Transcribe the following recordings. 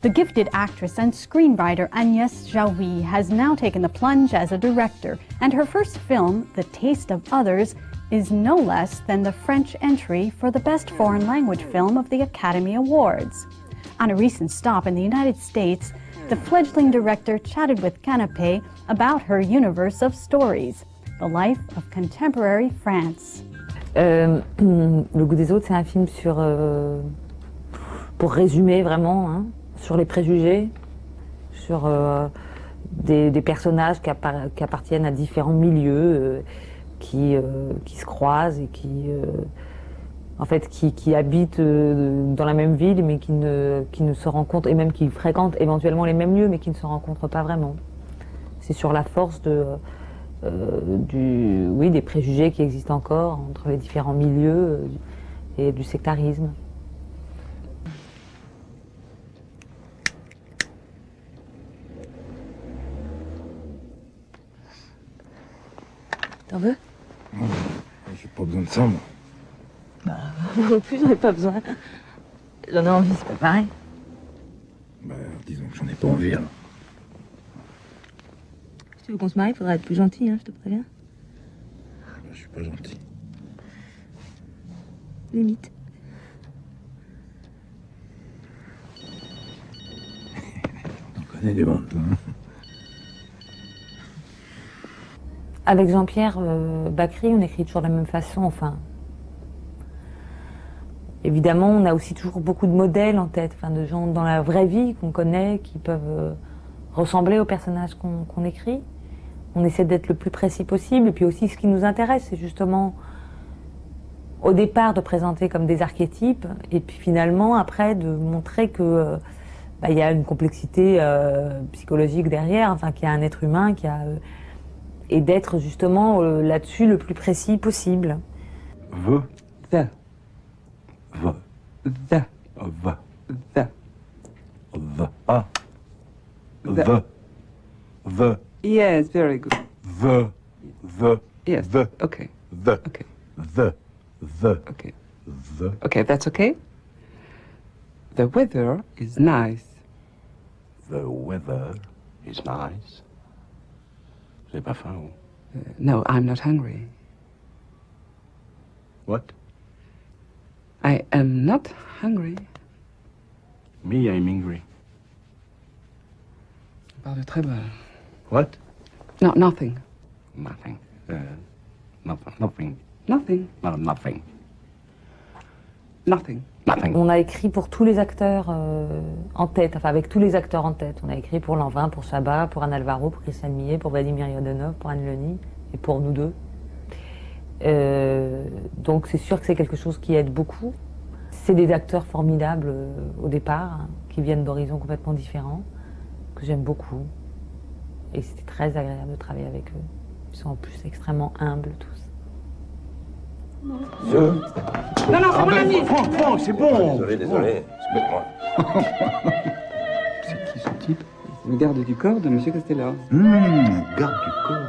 The gifted actress and screenwriter Agnès Jaoui has now taken the plunge as a director, and her first film, The Taste of Others, is no less than the French entry for the Best Foreign Language Film of the Academy Awards. On a recent stop in the United States, the fledgling director chatted with Canape about her universe of stories, the life of contemporary France. Le goût des autres, c'est un film sur, pour résumer vraiment, hein, sur les préjugés, sur des personnages qui appartiennent à différents milieux, qui se croisent et en fait, qui habitent dans la même ville, mais qui ne se rencontrent, et même qui fréquentent éventuellement les mêmes lieux, mais qui ne se rencontrent pas vraiment. C'est sur la force des préjugés qui existent encore entre les différents milieux et du sectarisme. T'en veux? J'ai pas besoin de ça, moi. Bah, moi non plus, j'en ai pas besoin. J'en ai envie, c'est pas pareil. Bah, disons que j'en ai pas envie, alors. Si tu veux qu'on se marie, il faudra être plus gentil, hein, je te préviens. Bah, je suis pas gentil. Limite. T'en connais du monde, toi, hein. Avec Jean-Pierre Bacri, on écrit toujours de la même façon, enfin. Évidemment, on a aussi toujours beaucoup de modèles en tête, enfin, de gens dans la vraie vie qu'on connaît, qui peuvent ressembler aux personnages qu'on écrit. On essaie d'être le plus précis possible, et puis aussi ce qui nous intéresse, c'est justement au départ de présenter comme des archétypes, et puis finalement après de montrer que y a une complexité psychologique derrière, enfin qu'il y a un être humain qui a et d'être justement là-dessus le plus précis possible. The. The. The. The. The. The. The. Ah. The. The. Yes, very good. The. The. Yes. The. Okay. The. Okay. The. The. Okay. The. Okay, that's okay. The weather is nice. The weather is nice. Vous avez pas faim, vous? No, I'm not hungry. What? I am not hungry. Me, I'm angry. Je parle très mal. What? No, nothing. Nothing. Nothing. Nothing. No, nothing. Nothing. Nothing. On a écrit pour tous les acteurs en tête, enfin avec tous les acteurs en tête. On a écrit pour Lanvin, pour Chabat, pour Anne Alvaro, pour Christiane Millet, pour Vladimir Yodonov, pour Anne Leni et pour nous deux. Donc c'est sûr que c'est quelque chose qui aide beaucoup. C'est des acteurs formidables au départ, hein, qui viennent d'horizons complètement différents, que j'aime beaucoup. Et c'était très agréable de travailler avec eux. Ils sont en plus extrêmement humbles tous. Non, non, c'est mon ami. Franck, c'est bon. Désolé, excuse-moi. C'est qui ce type? C'est le garde du corps de Monsieur Castella. Garde du corps.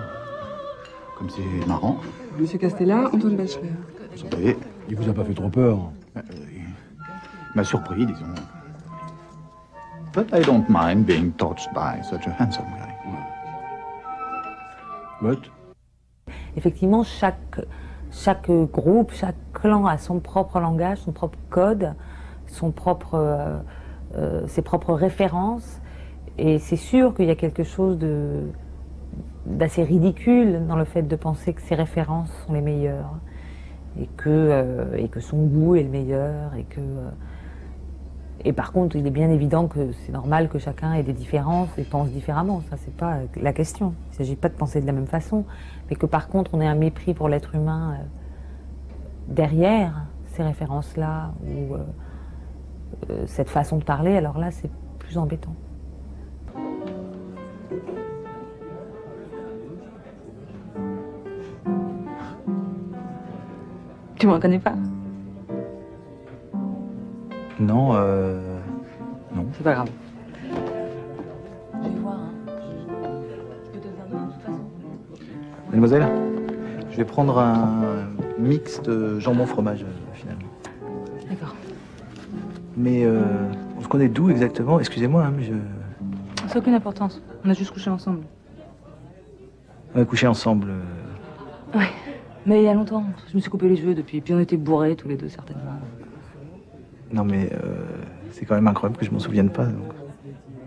Comme c'est marrant. Monsieur Castella, Antoine Bachelor. Vous savez, Il vous a pas fait trop peur? il m'a surpris, disons. But I don't mind being touched by such a handsome guy. What? Effectivement, chaque groupe, chaque clan a son propre langage, son propre code, ses propres références. Et c'est sûr qu'il y a quelque chose d'assez ridicule dans le fait de penser que ses références sont les meilleures et que son goût est le meilleur et par contre, il est bien évident que c'est normal que chacun ait des différences et pense différemment. Ça, c'est pas la question. Il ne s'agit pas de penser de la même façon, mais que par contre, on ait un mépris pour l'être humain derrière ces références-là ou cette façon de parler. Alors là, c'est plus embêtant. Tu me reconnais pas? Non, non. C'est pas grave. Je vais voir, hein. Je peux te le faire de toute façon. Mademoiselle, je vais prendre un mix de jambon fromage, finalement. D'accord. Mais se connaît d'où exactement? Excusez-moi, hein, mais je... Ça n'a aucune importance. On a juste couché ensemble. On a couché ensemble. Ouais. Mais il y a longtemps. Je me suis coupé les cheveux depuis. Puis on était bourrés tous les deux, certainement. Non, mais c'est quand même incroyable que je m'en souvienne pas. Donc.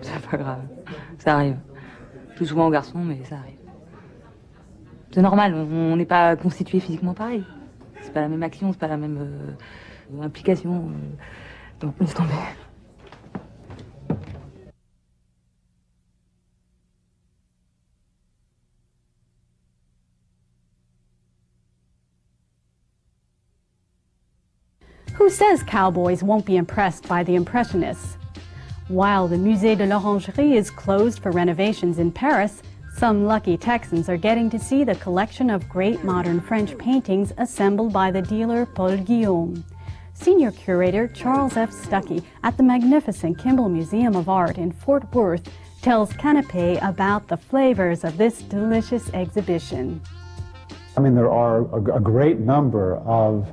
C'est pas grave. Ça arrive. Plus souvent aux garçons, mais ça arrive. C'est normal. On n'est pas constitués physiquement pareil. C'est pas la même action, c'est pas la même implication. Donc, laisse tomber. Who says cowboys won't be impressed by the Impressionists? While the Musée de l'Orangerie is closed for renovations in Paris, some lucky Texans are getting to see the collection of great modern French paintings assembled by the dealer Paul Guillaume. Senior curator Charles F. Stuckey at the magnificent Kimball Museum of Art in Fort Worth tells Canape about the flavors of this delicious exhibition. I mean, there are a great number of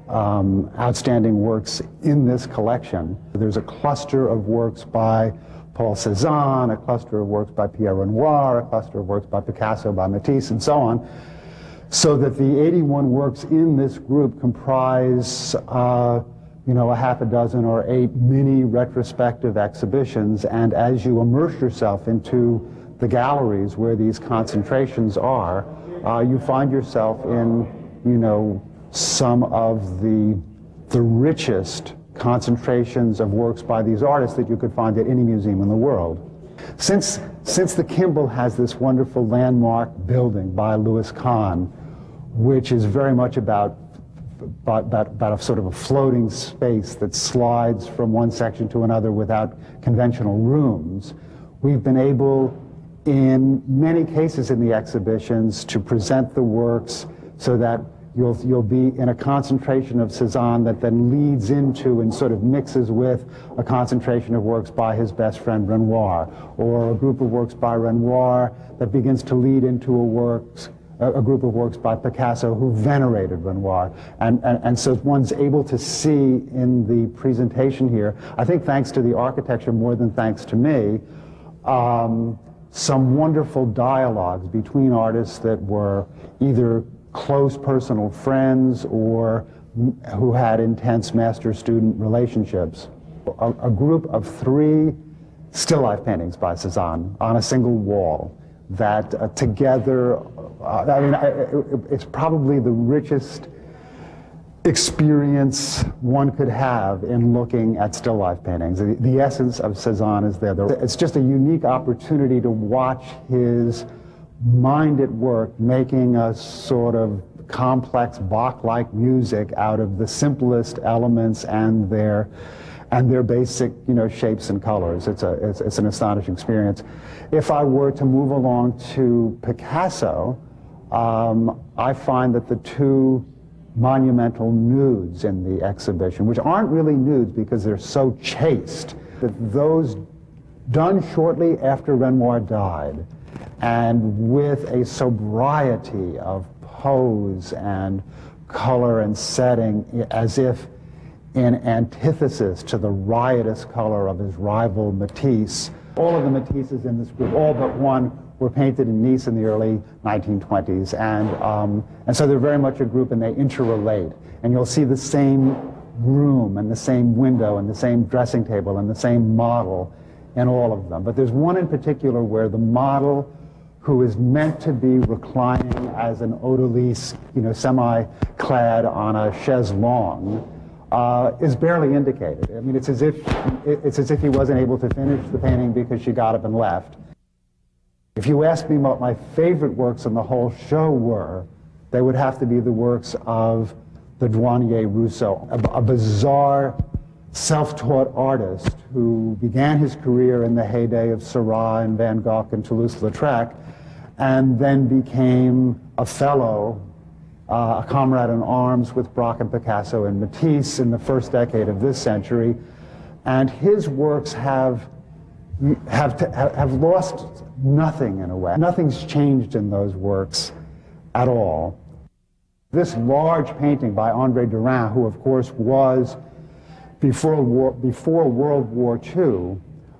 outstanding works in this collection. There's a cluster of works by Paul Cézanne, a cluster of works by Pierre Renoir, a cluster of works by Picasso, by Matisse, and so on. So that the 81 works in this group comprise, a half a dozen or 8 mini retrospective exhibitions. And as you immerse yourself into the galleries where these concentrations are, you find yourself in, some of the richest concentrations of works by these artists that you could find at any museum in the world. Since the Kimball has this wonderful landmark building by Louis Kahn, which is very much about a sort of a floating space that slides from one section to another without conventional rooms, we've been able, in many cases in the exhibitions, to present the works so that you'll be in a concentration of Cézanne that then leads into and sort of mixes with a concentration of works by his best friend Renoir, or a group of works by Renoir that begins to lead into a group of works by Picasso who venerated Renoir. And so one's able to see in the presentation here, I think thanks to the architecture more than thanks to me, some wonderful dialogues between artists that were either close personal friends or who had intense master-student relationships. A group of 3 still life paintings by Cézanne on a single wall that together, it's probably the richest experience one could have in looking at still life paintings. The essence of Cézanne is there. It's just a unique opportunity to watch his mind at work making a sort of complex Bach-like music out of the simplest elements and their basic shapes and colors. It's an astonishing experience. If I were to move along to Picasso, I find that the 2 monumental nudes in the exhibition, which aren't really nudes because they're so chaste, that those done shortly after Renoir died, and with a sobriety of pose and color and setting as if in antithesis to the riotous color of his rival Matisse. All of the Matisses in this group, all but one, were painted in Nice in the early 1920s, and so they're very much a group and they interrelate. And you'll see the same room and the same window and the same dressing table and the same model in all of them. But there's one in particular where the model, who is meant to be reclining as an odalisque, semi-clad on a chaise longue, is barely indicated. I mean, it's as if he wasn't able to finish the painting because she got up and left. If you ask me what my favorite works in the whole show were, they would have to be the works of the douanier Rousseau, a bizarre, self-taught artist who began his career in the heyday of Seurat and Van Gogh and Toulouse-Lautrec, and then became a fellow, a comrade in arms with Braque and Picasso and Matisse in the first decade of this century. And his works have lost nothing in a way. Nothing's changed in those works at all. This large painting by André Derain, who of course was before World War II,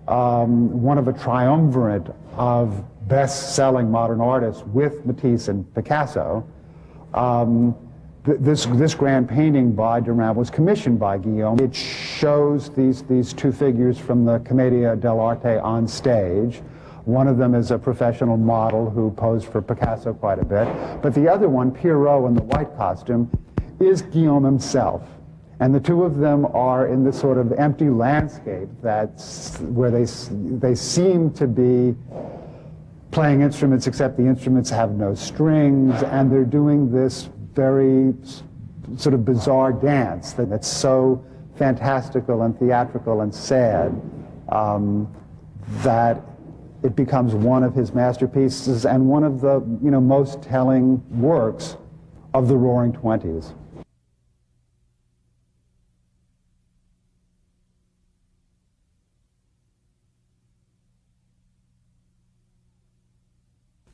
one of a triumvirate of best-selling modern artists with Matisse and Picasso. This grand painting by Derain was commissioned by Guillaume. It shows these two figures from the Commedia dell'arte on stage. One of them is a professional model who posed for Picasso quite a bit, but the other one, Pierrot in the white costume, is Guillaume himself. And the two of them are in this sort of empty landscape where they seem to be playing instruments, except the instruments have no strings, and they're doing this very sort of bizarre dance that's so fantastical and theatrical and sad that it becomes one of his masterpieces and one of the most telling works of the Roaring Twenties.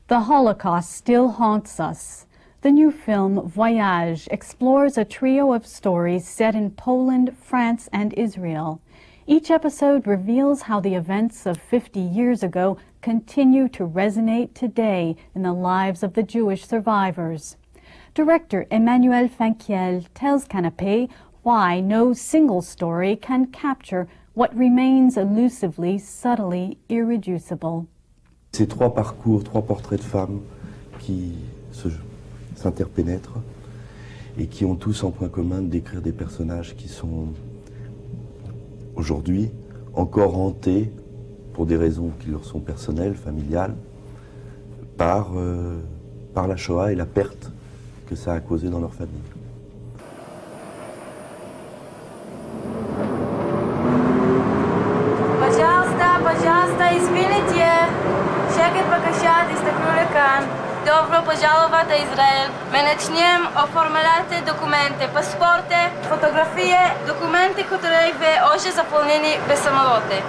The Holocaust still haunts us. The new film, Voyage, explores a trio of stories set in Poland, France, and Israel. Each episode reveals how the events of 50 years ago continue to resonate today in the lives of the Jewish survivors. Director Emmanuel Finkiel tells Canape why no single story can capture what remains elusively, subtly irreducible. Ces trois parcours, trois portraits de femmes qui s'interpénètrent et qui ont tous en point commun de décrire des personnages qui sont aujourd'hui encore hantés pour des raisons qui leur sont personnelles, familiales, par la Shoah et la perte que ça a causée dans leur famille. Пожалуйста, извините. שקט בבקשה, תסתכלו לכאן. Добро пожаловать в Израиль. Мы начнем оформлять документы, паспорты, фотографии, документы, которые вы уже заполнили בסמלוты.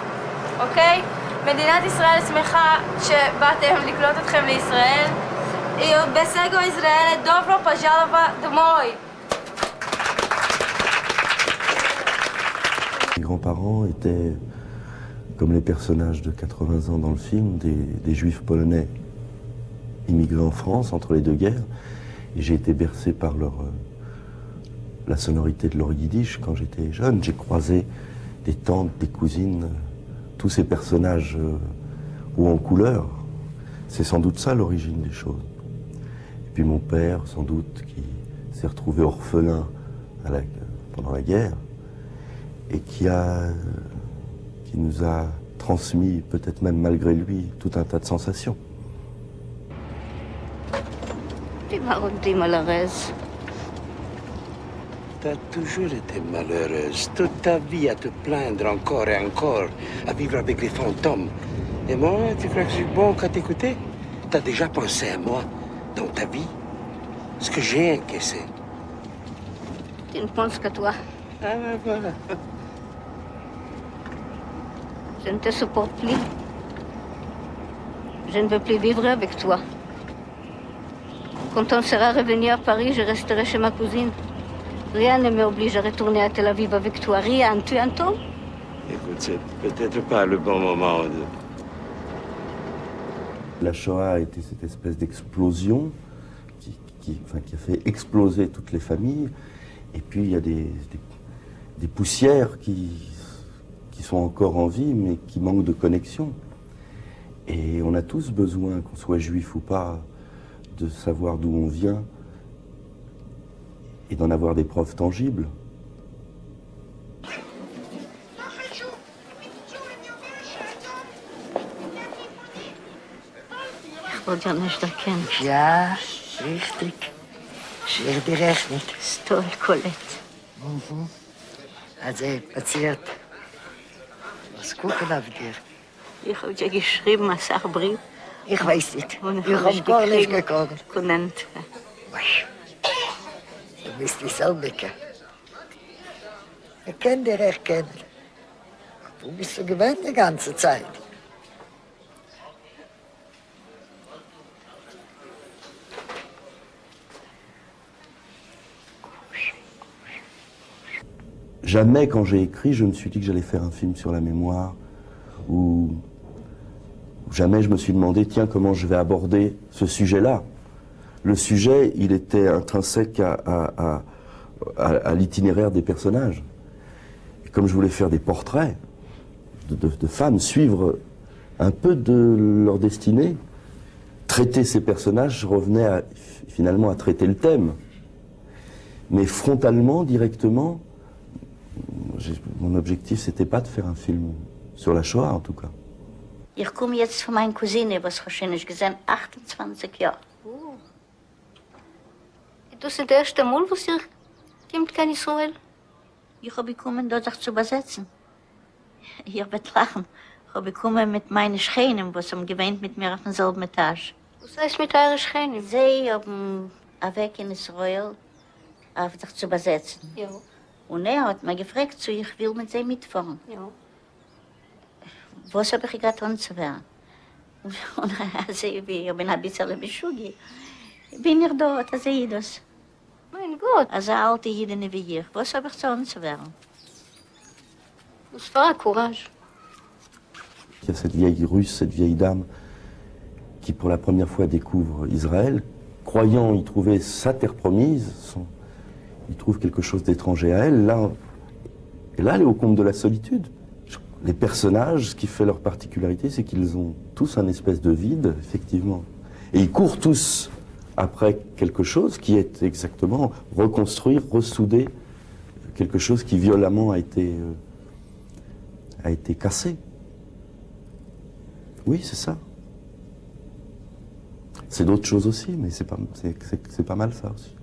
אוקיי? מדינת ישראל שמחה שבאתם לקלוט אתכם לישראל. בסגו ישראל, добро пожаловать домой. Mes grands-parents étaient, comme les personnages de 80 ans dans le film, des juifs polonais immigrés en France entre les deux guerres. Et j'ai été bercé par la sonorité de leur yiddish quand j'étais jeune. J'ai croisé des tantes, des cousines, tous ces personnages hauts en couleur. C'est sans doute ça l'origine des choses. Et puis mon père, sans doute, qui s'est retrouvé orphelin pendant la guerre et qui nous a transmis, peut-être même malgré lui, tout un tas de sensations. T'as toujours été malheureuse, toute ta vie à te plaindre encore et encore, à vivre avec les fantômes. Et moi, tu crois que je suis bon qu'à t'écouter? T'as déjà pensé à moi, dans ta vie, ce que j'ai encaissé. Tu ne penses qu'à toi. Ah ben voilà. Je ne te supporte plus. Je ne veux plus vivre avec toi. Quand on sera revenu à Paris, je resterai chez ma cousine. Rien ne m'oblige à retourner à Tel Aviv avec toi. Rien, tu entends? Écoute, c'est peut-être pas le bon moment de... La Shoah a été cette espèce d'explosion qui a fait exploser toutes les familles. Et puis il y a des poussières qui sont encore en vie, mais qui manquent de connexion. Et on a tous besoin, qu'on soit juif ou pas, de savoir d'où on vient et d'en avoir des preuves tangibles. Ja, richtig. Schwer die rechnet. Stol, Colette. Also, passiert. Was gucken auf dir? Ich habe dir geschrieben, ein Sachbrief. Ich weiß nicht. Und Ich habe gar nicht gegangen. Konent. Du bist die Selbige. Ich kenne dich recht kennen. Du bist so gewöhnt die ganze Zeit. Jamais quand j'ai écrit, je me suis dit que j'allais faire un film sur la mémoire, ou jamais je me suis demandé, tiens, comment je vais aborder ce sujet-là. Le sujet, il était intrinsèque à l'itinéraire des personnages. Et comme je voulais faire des portraits de femmes, suivre un peu de leur destinée, traiter ces personnages, je revenais finalement à traiter le thème. Mais frontalement, directement, mon objectif, c'était pas de faire un film sur la Shoah, en tout cas. Ich komme jetzt von meiner Cousine, was wahrscheinlich gesehen, 28 Jahre. Das ist das erste Mal, was ihr kommt, kein Israel? Ich habe gekommen, dort sich zu übersetzen. Ihr werdet lachen. Ich habe gekommen mit meinen Schänen, was haben gewähnt mit mir auf demselben Etage. Was heißt mit euren Schänen? Sie haben einen Weg in Israel, auf sich zu übersetzen. Ja. Und hat mir gefragt, so ich will mit sie mitfahren. Ja. Was habe ich getan zu werden? Und also, ich bin ein bisschen beschuldigt. Bin ich dort, also ich das. Mein Gott. Also alte Jiden wie ich. Was habe ich zu werden? Das war Courage. Il y a cette vieille russe, cette vieille dame, qui pour la première fois découvre Israël, croyant y trouver sa terre promise, il trouve quelque chose d'étranger à elle. Là, elle est au comble de la solitude. Les personnages, ce qui fait leur particularité, c'est qu'ils ont tous un espèce de vide, effectivement. Et ils courent tous après quelque chose qui est exactement reconstruire, ressouder quelque chose qui violemment a été cassé. Oui, c'est ça. C'est d'autres choses aussi, mais c'est pas mal ça aussi.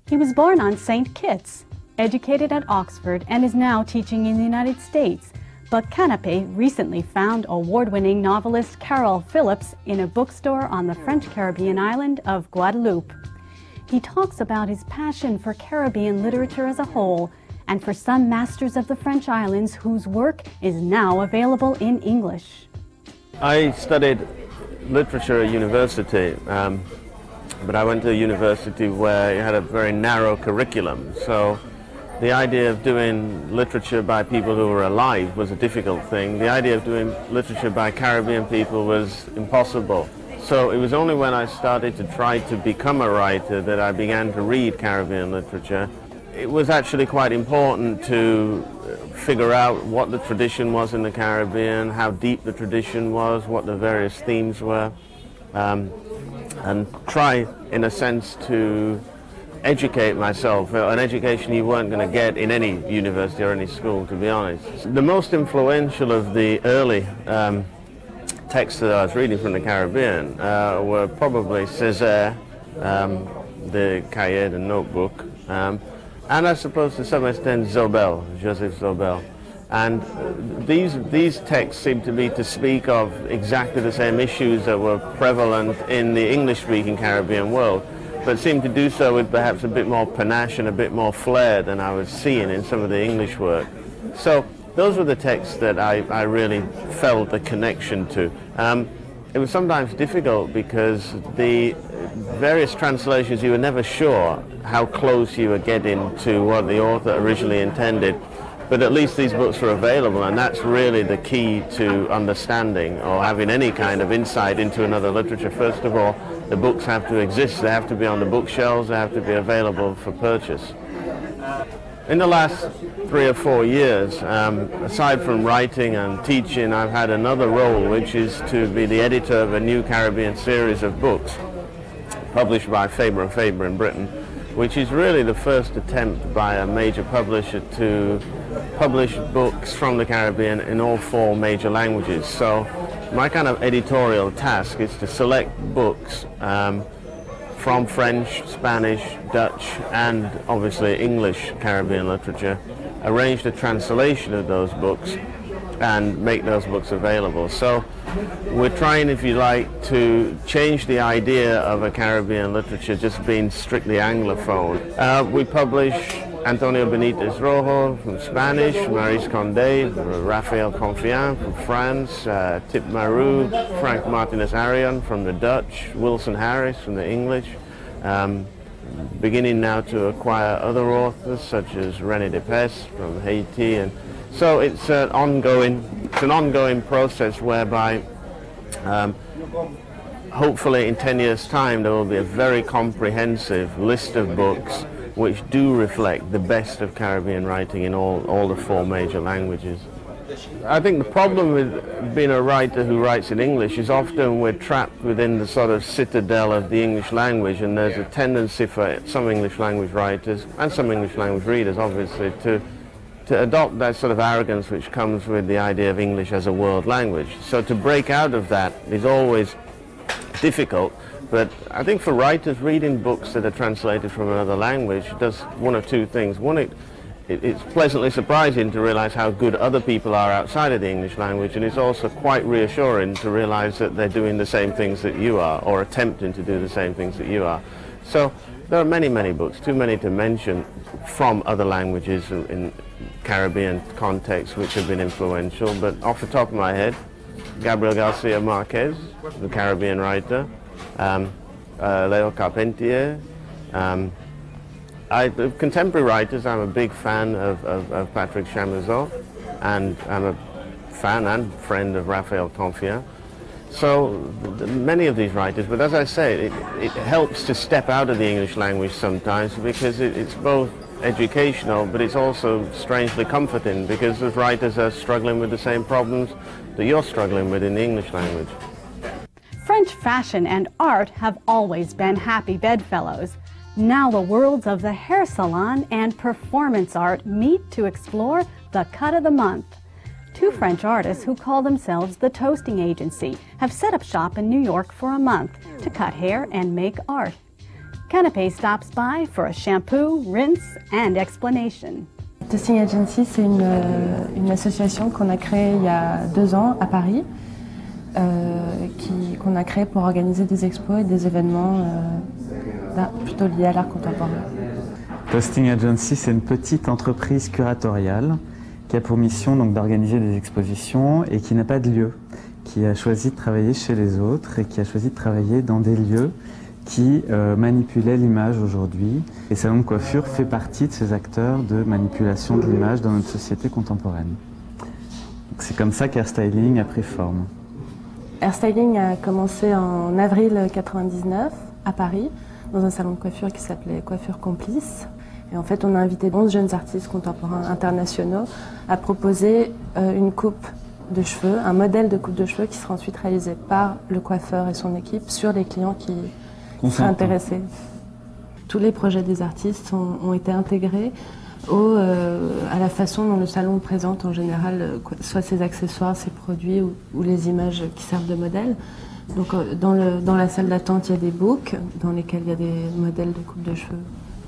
He was born on St. Kitts, educated at Oxford, and is now teaching in the United States. But Canape recently found award-winning novelist Carol Phillips in a bookstore on the French Caribbean island of Guadeloupe. He talks about his passion for Caribbean literature as a whole and for some masters of the French islands whose work is now available in English. I studied literature at university, but I went to a university where it had a very narrow curriculum. So the idea of doing literature by people who were alive was a difficult thing. The idea of doing literature by Caribbean people was impossible. So it was only when I started to try to become a writer that I began to read Caribbean literature. It was actually quite important to figure out what the tradition was in the Caribbean, how deep the tradition was, what the various themes were, and try, in a sense, to educate myself, an education you weren't going to get in any university or any school, to be honest. The most influential of the early texts that I was reading from the Caribbean were probably Césaire, the Cahiers, the notebook, and I suppose to some extent Zobel, Joseph Zobel. And these texts seem to me to speak of exactly the same issues that were prevalent in the English-speaking Caribbean world, but seem to do so with perhaps a bit more panache and a bit more flair than I was seeing in some of the English work. So those were the texts that I really felt a connection to. It was sometimes difficult because the various translations, you were never sure how close you were getting to what the author originally intended. But at least these books are available, and that's really the key to understanding or having any kind of insight into another literature. First of all, the books have to exist, they have to be on the bookshelves, they have to be available for purchase. In the last 3 or 4 years, aside from writing and teaching, I've had another role, which is to be the editor of a new Caribbean series of books published by Faber & Faber in Britain, which is really the first attempt by a major publisher to publish books from the Caribbean in all 4 major languages. So my kind of editorial task is to select books from French, Spanish, Dutch, and obviously English Caribbean literature, arrange the translation of those books and make those books available. So we're trying, if you like, to change the idea of a Caribbean literature just being strictly Anglophone. We publish Antonio Benitez Rojo from Spanish, Maurice Condé, Raphael Confiant from France, Tip Marou, Frank Martinez Arion from the Dutch, Wilson Harris from the English. Beginning now to acquire other authors such as René Depes from Haiti, and so it's an ongoing process whereby hopefully in 10 years' time there will be a very comprehensive list of books which do reflect the best of Caribbean writing in all the 4 major languages. I think the problem with being a writer who writes in English is often we're trapped within the sort of citadel of the English language, and there's a tendency for some English language writers and some English language readers obviously to adopt that sort of arrogance which comes with the idea of English as a world language. So to break out of that is always difficult, but I think for writers reading books that are translated from another language does one of 2 things. One, it's pleasantly surprising to realize how good other people are outside of the English language, and it's also quite reassuring to realize that they're doing the same things that you are, or attempting to do the same things that you are. So there are many, many books, too many to mention, from other languages in Caribbean contexts which have been influential, but off the top of my head, Gabriel Garcia Marquez, the Caribbean writer, Leo Carpentier. Contemporary writers, I'm a big fan of Patrick Chamoiseau, and I'm a fan and friend of Raphael Confiant. So many of these writers, but as I say, it helps to step out of the English language sometimes because it's both educational, but it's also strangely comforting because the writers are struggling with the same problems that you're struggling with in the English language. French fashion and art have always been happy bedfellows. Now the worlds of the hair salon and performance art meet to explore the cut of the month. 2 French artists who call themselves the Toasting Agency have set up shop in New York for a month to cut hair and make art. Canape stops by for a shampoo, rinse, and explanation. Toasting Agency, c'est une association qu'on a créée il y a 2 ans à Paris, qu'on a créée pour organiser des expos et des événements plutôt liés à l'art contemporain. Toasting Agency, c'est une petite entreprise curatoriale qui a pour mission donc d'organiser des expositions et qui n'a pas de lieu, qui a choisi de travailler chez les autres et qui a choisi de travailler dans des lieux qui manipulaient l'image aujourd'hui. Et salon de coiffure fait partie de ces acteurs de manipulation de l'image dans notre société contemporaine. C'est comme ça qu'Airstyling a pris forme. Airstyling a commencé en avril 1999 à Paris, dans un salon de coiffure qui s'appelait Coiffure Complice. Et en fait, on a invité 11 jeunes artistes contemporains internationaux à proposer une coupe de cheveux, un modèle de coupe de cheveux qui sera ensuite réalisé par le coiffeur et son équipe sur les clients qui seraient intéressés. Tous les projets des artistes ont été intégrés à la façon dont le salon présente en général soit ses accessoires, ses produits ou les images qui servent de modèle. Donc dans la salle d'attente, il y a des books dans lesquels il y a des modèles de coupe de cheveux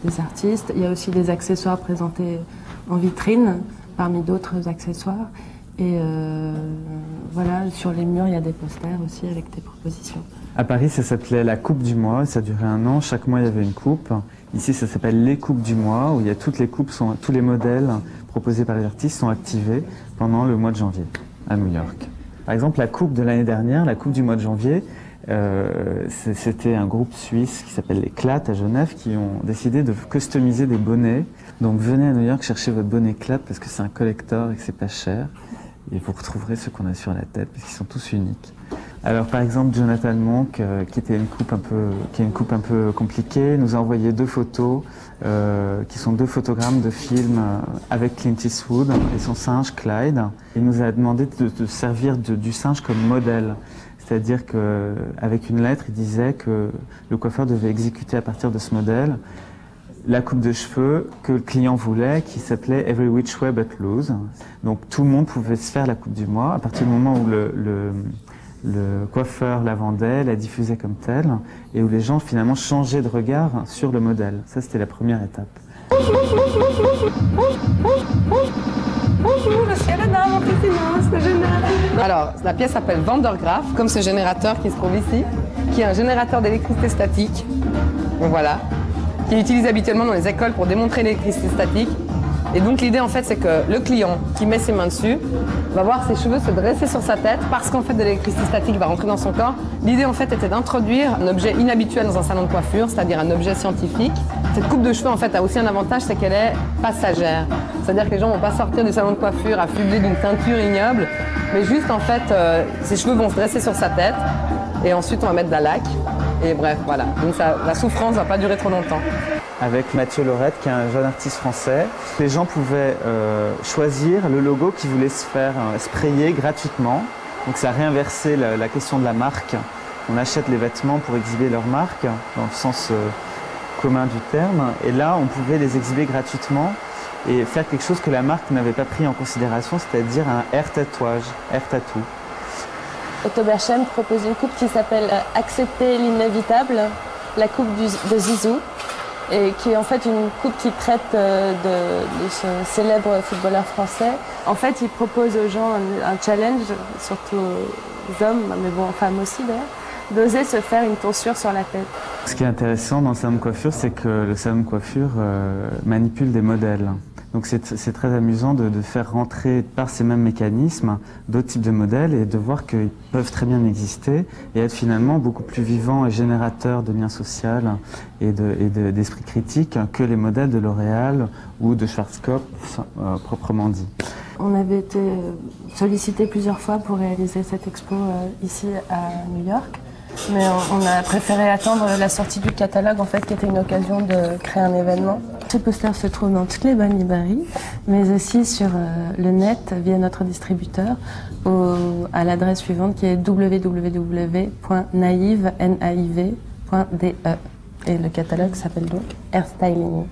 des artistes. Il y a aussi des accessoires présentés en vitrine, parmi d'autres accessoires. Et voilà, sur les murs, il y a des posters aussi avec des propositions. À Paris, ça s'appelait la coupe du mois, ça durait 1 an, chaque mois il y avait une coupe. Ici, ça s'appelle les coupes du mois, où il y a toutes les coupes, tous les modèles proposés par les artistes sont activés pendant le mois de janvier, à New York. Par exemple, la coupe de l'année dernière, la coupe du mois de janvier, c'était un groupe suisse qui s'appelle les Clat à Genève qui ont décidé de customiser des bonnets. Donc venez à New York chercher votre bonnet Clat parce que c'est un collector et que c'est pas cher. Et vous retrouverez ceux qu'on a sur la tête parce qu'ils sont tous uniques. Alors par exemple Jonathan Monk, qui est une coupe un peu compliquée, nous a envoyé 2 photos qui sont 2 photogrammes de films avec Clint Eastwood et son singe Clyde. Il nous a demandé de servir du singe comme modèle. C'est-à-dire qu'avec une lettre, il disait que le coiffeur devait exécuter à partir de ce modèle la coupe de cheveux que le client voulait, qui s'appelait Every Which Way But Loose. Donc tout le monde pouvait se faire la coupe du mois à partir du moment où le coiffeur la vendait, la diffusait comme telle, et où les gens finalement changeaient de regard sur le modèle. Ça, c'était la première étape. Bonjour, je suis Elena, mon président, c'est génial. Alors, la pièce s'appelle Vandergraaf, comme ce générateur qui se trouve ici, qui est un générateur d'électricité statique. Donc voilà, qui est utilisé habituellement dans les écoles pour démontrer l'électricité statique. Et donc l'idée en fait c'est que le client qui met ses mains dessus va voir ses cheveux se dresser sur sa tête parce qu'en fait de l'électricité statique va rentrer dans son corps. L'idée en fait était d'introduire un objet inhabituel dans un salon de coiffure, c'est-à-dire un objet scientifique. Cette coupe de cheveux en fait a aussi un avantage, c'est qu'elle est passagère. C'est-à-dire que les gens vont pas sortir du salon de coiffure affublés d'une teinture ignoble, mais juste en fait ses cheveux vont se dresser sur sa tête et ensuite on va mettre de la laque. Et bref, voilà. Donc la souffrance va pas durer trop longtemps. Avec Mathieu Laurette, qui est un jeune artiste français, les gens pouvaient choisir le logo qu'ils voulaient se faire sprayer gratuitement. Donc ça a réinversé la question de la marque. On achète les vêtements pour exhiber leur marque, dans le sens commun du terme. Et là, on pouvait les exhiber gratuitement et faire quelque chose que la marque n'avait pas pris en considération, c'est-à-dire un air tatouage, air tattoo. Otto Berchem propose une coupe qui s'appelle « Accepter l'inévitable », la coupe de Zizou, et qui est en fait une coupe qui traite de ce célèbre footballeur français. En fait, il propose aux gens un challenge, surtout aux hommes, mais bon, aux femmes aussi d'ailleurs, d'oser se faire une tonsure sur la tête. Ce qui est intéressant dans le salon de coiffure, c'est que le salon de coiffure manipule des modèles. Donc c'est très amusant de faire rentrer par ces mêmes mécanismes d'autres types de modèles et de voir qu'ils peuvent très bien exister et être finalement beaucoup plus vivants et générateurs de liens sociaux et d'esprit critique que les modèles de L'Oréal ou de Schwarzkopf proprement dit. On avait été sollicité plusieurs fois pour réaliser cette expo ici à New York. Mais on a préféré attendre la sortie du catalogue, en fait, qui était une occasion de créer un événement. Ce poster se trouve dans toutes les bonnes librairies, mais aussi sur le net via notre distributeur à l'adresse suivante qui est www.naive.de. Et le catalogue s'appelle donc Hairstyling.